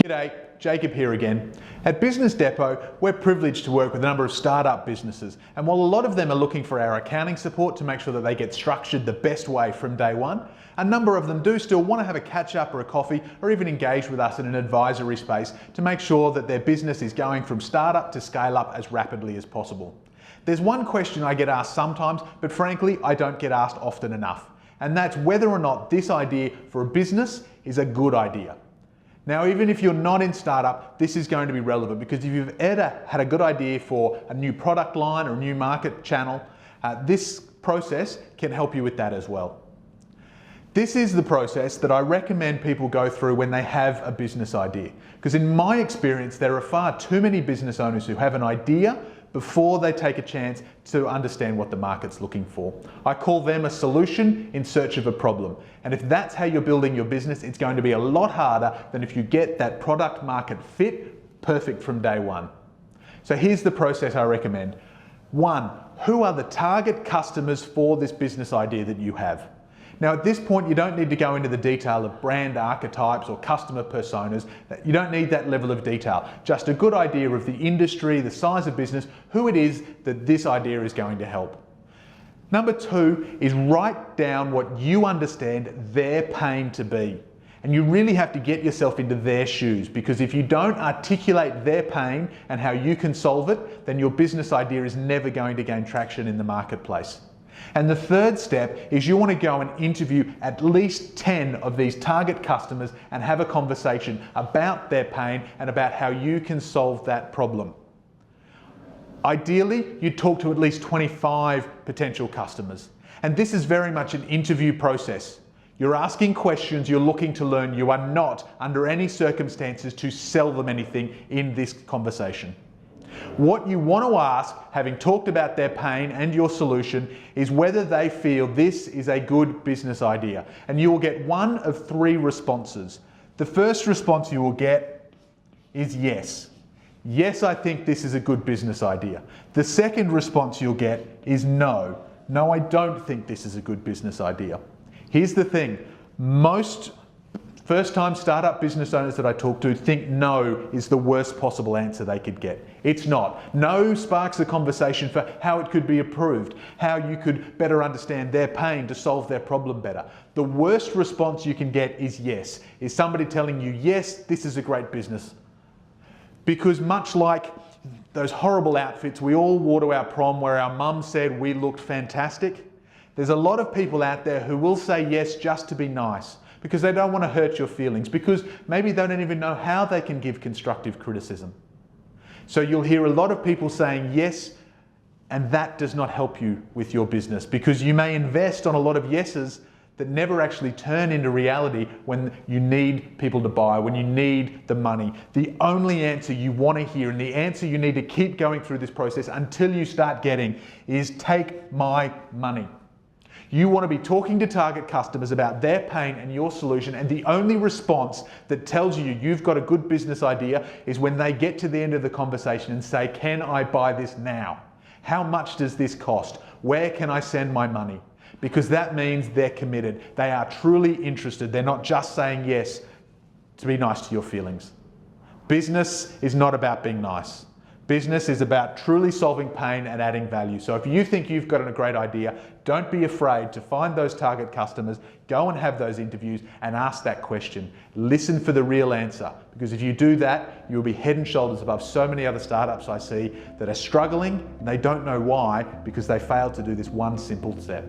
G'day, Jacob here again. At Business Depot, we're privileged to work with a number of startup businesses, and while a lot of them are looking for our accounting support to make sure that they get structured the best way from day one, a number of them do still want to have a catch up or a coffee or even engage with us in an advisory space to make sure that their business is going from startup to scale up as rapidly as possible. There's one question I get asked sometimes, but frankly, I don't get asked often enough, and that's whether or not this idea for a business is a good idea. Now, even if you're not in startup, this is going to be relevant because if you've ever had a good idea for a new product line or a new market channel, this process can help you with that as well. This is the process that I recommend people go through when they have a business idea. Because in my experience, there are far too many business owners who have an idea before they take a chance to understand what the market's looking for. I call them a solution in search of a problem. And if that's how you're building your business, it's going to be a lot harder than if you get that product market fit perfect from day one. So here's the process I recommend. 1, who are the target customers for this business idea that you have? Now at this point, you don't need to go into the detail of brand archetypes or customer personas. You don't need that level of detail. Just a good idea of the industry, the size of business, who it is that this idea is going to help. Number 2 is write down what you understand their pain to be. And you really have to get yourself into their shoes, because if you don't articulate their pain and how you can solve it, then your business idea is never going to gain traction in the marketplace. And the third step is you want to go and interview at least 10 of these target customers and have a conversation about their pain and about how you can solve that problem. Ideally, you talk to at least 25 potential customers. And this is very much an interview process. You're asking questions, you're looking to learn. You are not, under any circumstances, to sell them anything in this conversation. What you want to ask, having talked about their pain and your solution, is whether they feel this is a good business idea. And you will get one of 3 responses. The first response you will get is yes. Yes, I think this is a good business idea. The second response you'll get is no. No, I don't think this is a good business idea. Here's the thing. Most first-time startup business owners that I talk to think no is the worst possible answer they could get. It's not. No sparks a conversation for how it could be improved, how you could better understand their pain to solve their problem better. The worst response you can get is yes, is somebody telling you, yes, this is a great business. Because much like those horrible outfits we all wore to our prom where our mum said we looked fantastic, there's a lot of people out there who will say yes just to be nice, because they don't want to hurt your feelings, because maybe they don't even know how they can give constructive criticism. So you'll hear a lot of people saying yes, and that does not help you with your business, because you may invest on a lot of yeses that never actually turn into reality when you need people to buy, when you need the money. The only answer you want to hear, and the answer you need to keep going through this process until you start getting, is take my money. You want to be talking to target customers about their pain and your solution, and the only response that tells you you've got a good business idea is when they get to the end of the conversation and say, can I buy this now? How much does this cost? Where can I send my money? Because that means they're committed. They are truly interested. They're not just saying yes to be nice to your feelings. Business is not about being nice. Business is about truly solving pain and adding value. So if you think you've got a great idea, don't be afraid to find those target customers, go and have those interviews and ask that question. Listen for the real answer, because if you do that, you'll be head and shoulders above so many other startups I see that are struggling and they don't know why, because they failed to do this one simple step.